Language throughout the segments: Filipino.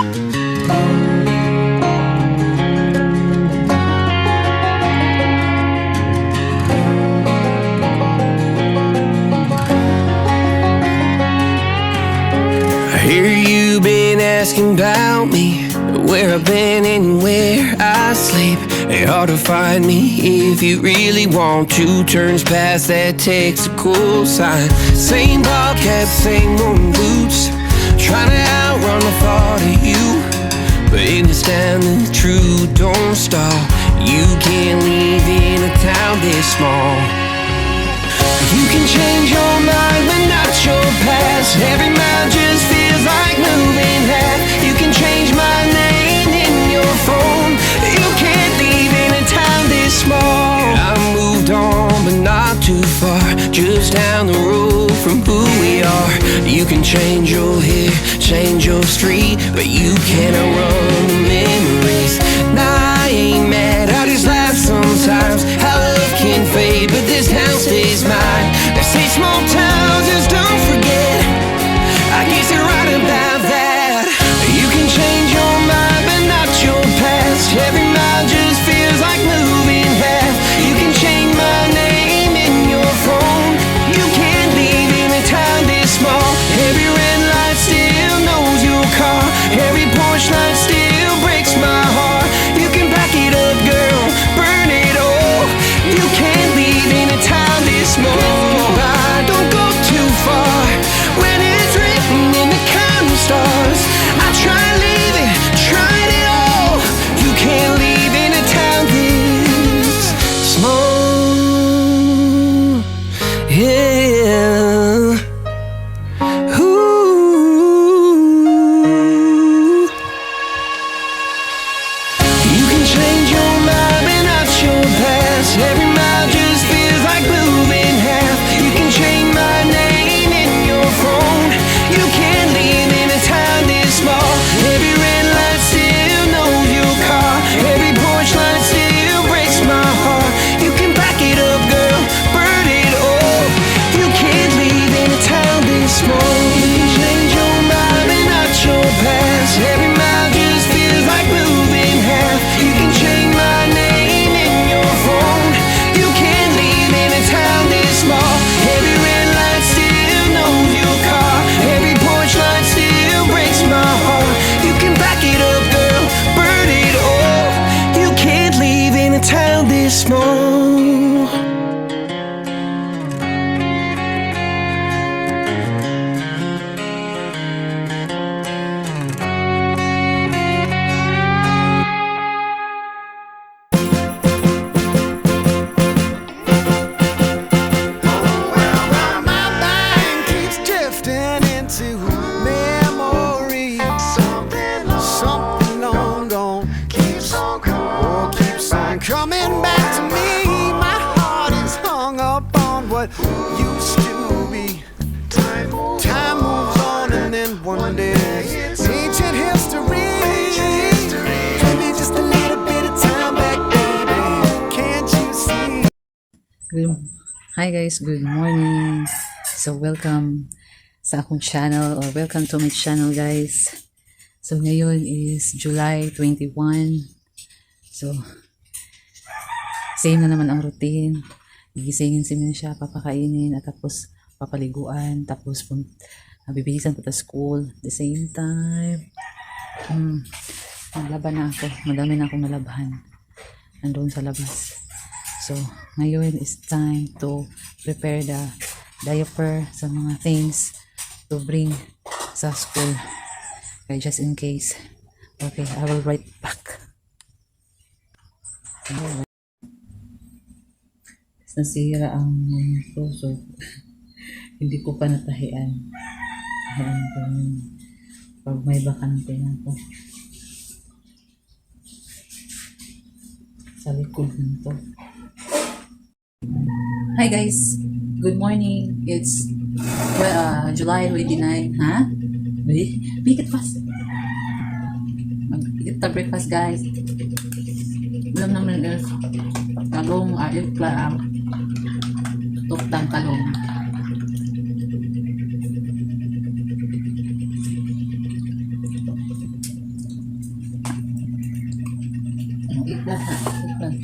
I hear you been asking about me, where I've been and where I sleep. It's hard to find me if you really want to. Turns past that tactical sign. Same bobcat, same moon boots, trying to outrun the thought of you. But in this town the truth don't stop. You can't live in a town this small. You can change your mind but not your past. Every mile just feels like moving half. You can change my name in your phone. You can't leave in a town this small. I moved on but not too far, just down the road from who we are. You can change your hair, change your street, but you can't outrun the memories. Nah, I ain't mad, I just laugh sometimes. How love can fade, but this town stays mine. They say small towns just don't forget. I guess you're right about that. You can change your mind but not your past. Every mile just feels like moving half. You can change my name in your phone. You can't leave in a town this small. Every red light still knows your car. Every porch light still breaks my heart. You can back it up, girl, burn it all. You can't leave in a town this small. Don't go too far when it's written in the counting stars. I tried leaving, tried it all. You can't leave in a town this small. Yeah. Ooh. You can change your mind but not your past. Every mile just feels like moving half. You can change my name in your phone. You can't leave in a town this small. Every red light still knows your car. Every porch light still breaks my heart. You can back it up, girl, burn it all. You can't leave in a town this small. You can change your mind but not your past. Every mile just feels like moving half. You can change my name in your phone. You can't leave in a town this small. Every red light still knows your car. Every porch light still breaks my heart. You can back it up, girl, burn it all. You can't leave in a town this small. My mind keeps drifting into memory. Something long gone keeps on coming back to me. My heart is hung up on what used to be. Time moves on and then one day it's ancient history. Give me just a little bit of time back, baby. Can't you see? Hi guys, good morning. So welcome sa akong channel or welcome to my channel guys. So ngayon is July 21. So same na naman ang routine. Gigisingin si Mina siya, papakainin at tapos papaliguan, tapos bibilisan pa sa school. At the same time naglaban na ako, madami na akong nalabahan nandun sa labas. So ngayon is time to prepare the diaper sa mga things to bring sa school. Okay, just in case. Okay, I will write back. Nasira ang puso. Hindi ko pa natahian. Tahian ko pag may bakante na ako. Sa likod nito. Hi guys, good morning. It's July 29. Ha? Make it fast. Mag-eat the breakfast guys. Alam naman talong ayun tuktang talong. Eggplant na. Eggplant.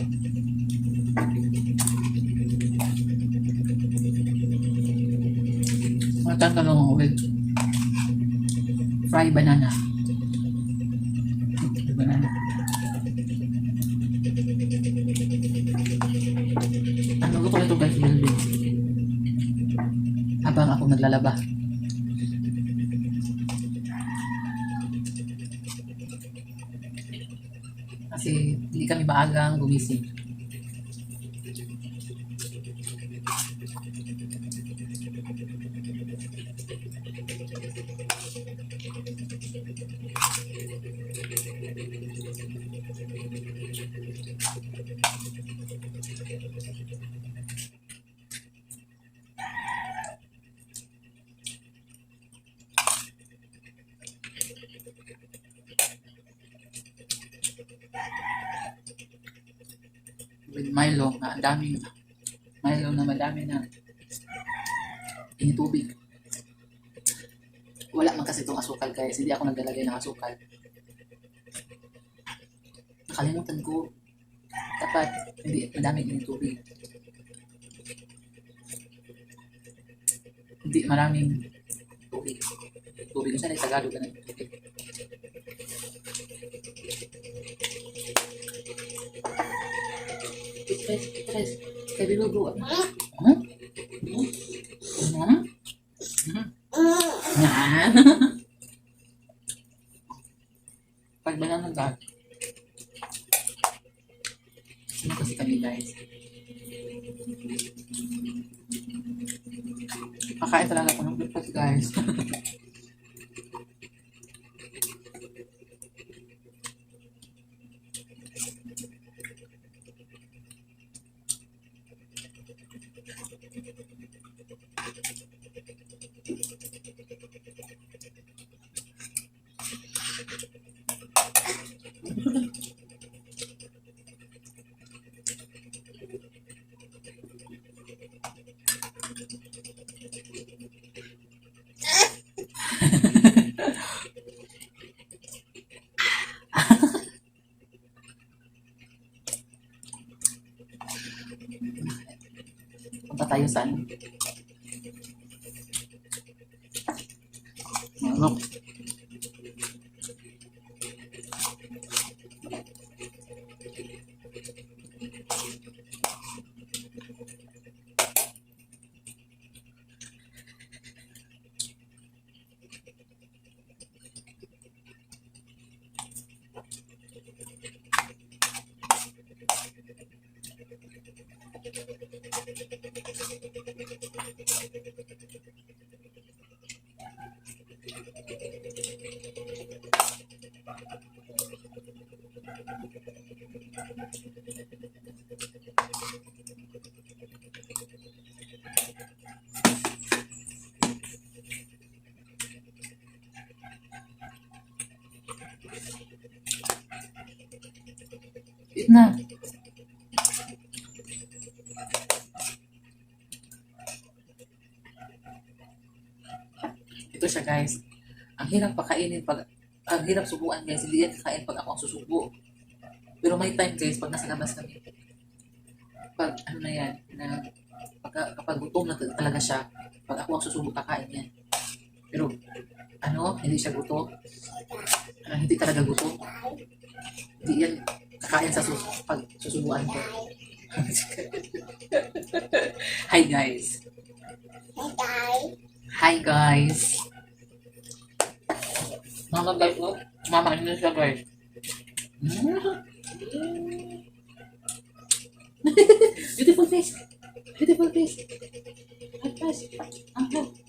Magtatanong with fried banana. Banana. Ano ko ito guys, building. Habang ako naglalaba. Kasi hindi kami maagang gumising. With Milo na ang daming Milo na madami na initubig. Wala man kasi itong asukal guys. Hindi ako naglalagay ng asukal. Nakalimutan ko. Dapat hindi madaming initubig. Hindi maraming tubig. Tubig ko sana ay Tagalog na tubig. Tres. Kayak dulu. Nah. Pag banana guys. Ini kasi kami guys. Kakain talaga ako ng breakfast guys. Punta tayo sa ano? Manok. Eat na. Ito siya guys. Ang hirap pakainin pag ang hirap subuan guys. Hindi yan kakain pag ako ang susubo. Pero may time guys pag nasa labas kami. Pag ano na yan, na kapag gutom na talaga siya, pag ako ang susubo kakain yan. Pero ano, hindi siya gutom. Hindi talaga gutom. Hindi yan kakain sa pag susubuan ko. Hi guys. Hi guys. Mama guys, oh. Mama ini siya guys. Beautiful face. Beautiful face. Hi guys.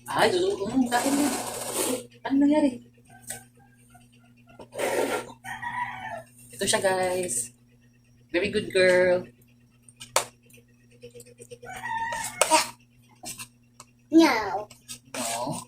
Ay, susubo mo kain mo. Ano nangyari? Ito siya guys. Very good girl. No. No.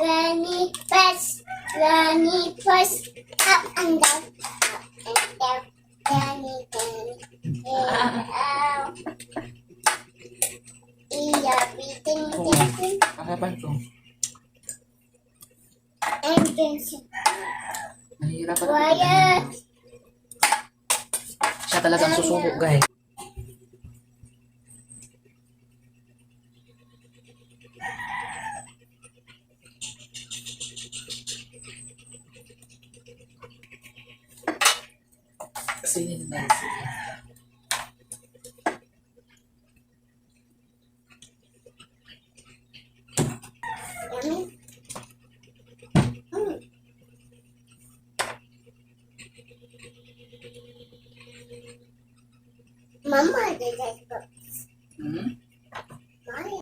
Granny press, Granny press, up and down, Granny, Granny, out. Iya, beating, beating, Harapan ko. and dancing. Mahirapan Quiet. Siya talagang susubo, guys. Kasi yun, guys. Yummy. Mama did that book. Hmm? Maya.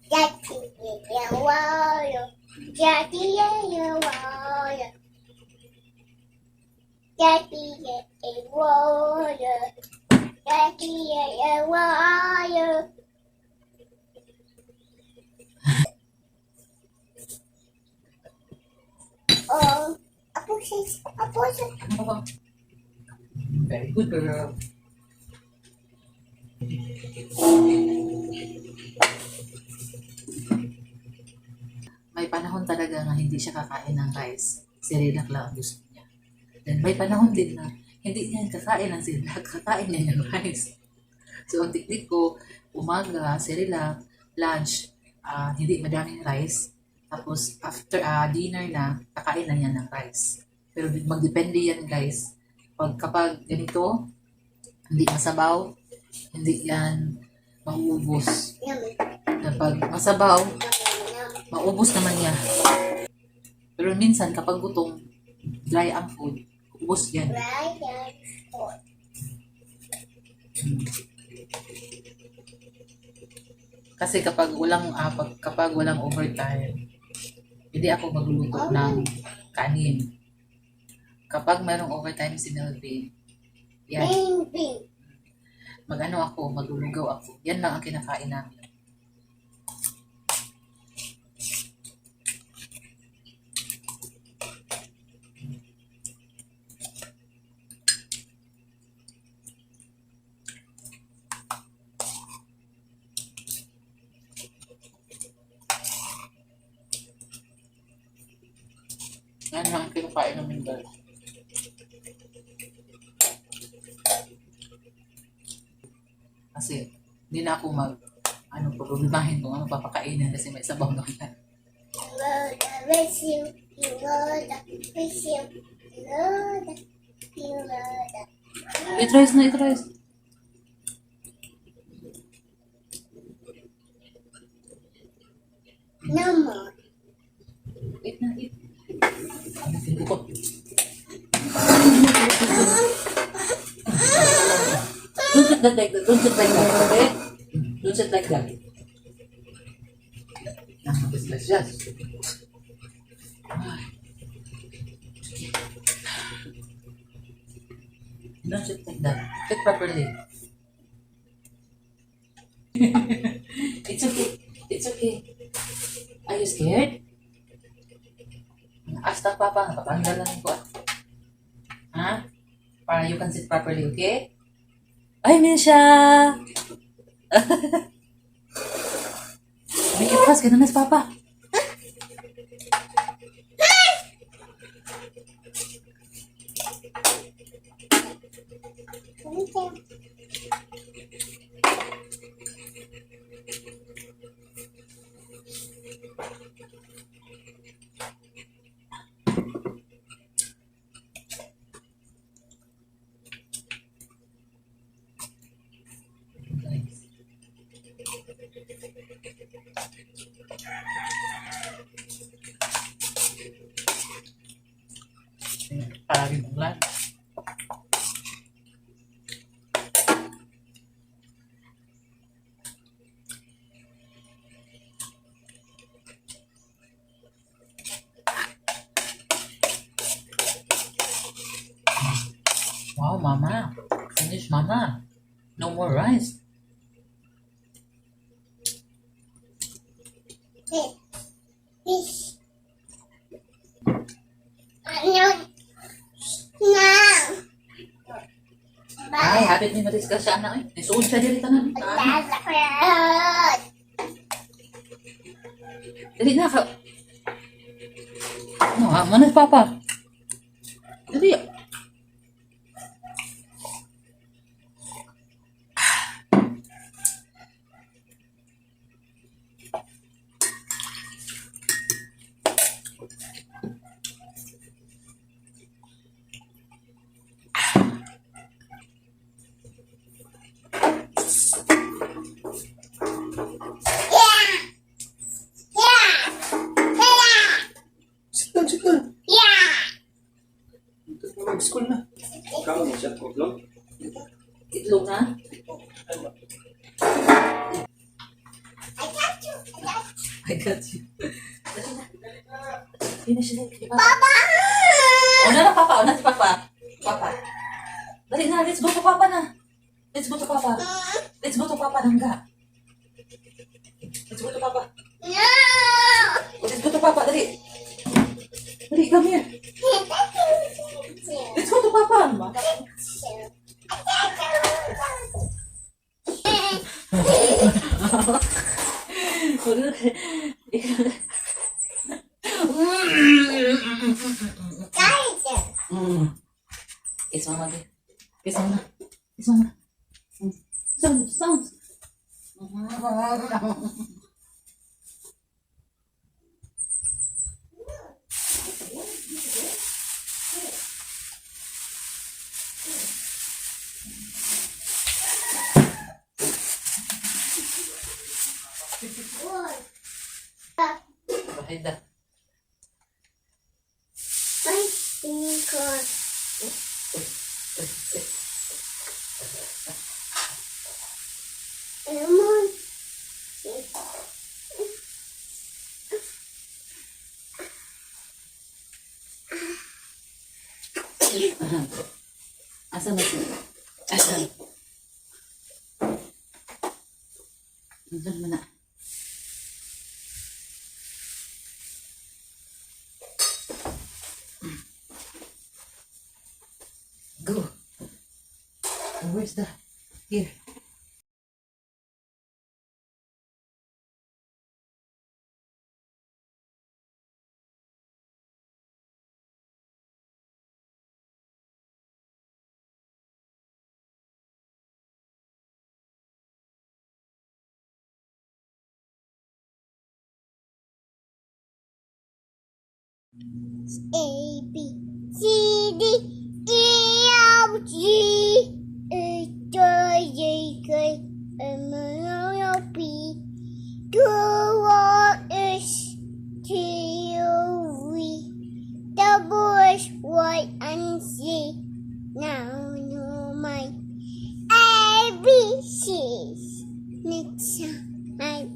Jackie, yeah, warrior. Jackie, yeah, warrior. Jackie, yeah, warrior. Jackie, yeah, warrior. Oh, Apo says, Ano ba? Very good, girl. May panahon talaga na hindi siya kakain ng rice. Sirilak lang ang gusto niya. Then may panahon din na hindi niya kakain ng sirilak, kakain niya ng rice. So ang tiktik ko, umaga, sirilak, lunch, hindi madaming rice. Tapos after dinner na, kakain na niya ng rice. Pero magdepende yan guys. Kapag ganito, hindi masabaw, hindi yan mauubos. yummy, Kapag masabaw, yummy, maubos naman niya. Pero minsan kapag gutom, dry ang food, ubos yan. right there, four. Kasi kapag walang overtime, hindi ako magluluto ng kanin. Kapag mayroong overtime si Melvin, yan, Green, green. maglulugaw ako. Yan lang ang kinakain namin. Yan lang ang kinakain namin guys. Kasi hindi na ako problemahin kung ano papakainin kasi may sabaw na yan. Lord, I miss you. You Lord, I miss you. Lord, you Lord. Itries na, itries. No more. Eat na, eat. Ano pinto ko? Don't sit that like that. Don't sit like that, okay? Don't sit like that. Yes. Don't sit like that. Sit properly. It's okay. It's okay. Are you scared? Ask Papa. Papanggalan ko. Ha? Para you can sit properly, okay? Ay, Misha! Make it fast. Ganun na si Papa. Para rin ulan. Wow, Mama. Finish, Mama. No more rice. Fish. Ano? Now. Ay, habit ni Maris ka siya na eh. Nisuod siya dito na. Lalakad. Dali na ka. Ano ha? Mana si Papa? Dali. Sit down. Yeah. Mag-school na. Kamu mo siya, kutlog. Itlog na. I got you. Dali na. Dali na siya. Papa! Una na Papa. Una si Papa. Papa. Dali na. Let's go to Papa na. Let's go to Papa. Let's go to Papa. Nangga. Let's go to Papa. No. Let's go to Papa. Dali. Dali, come here. Let's go to Papa. Kiss mama, babe. Kiss mama. Kiss mama. Sound, sound. Bahid na. Lemon. Asan na siya? Asan? Nandun mo na. Go. Where's the... Here. A B C D E F G H I J K L M N P Q R S T U V W X Y and Z. Now know my ABCs. Next time I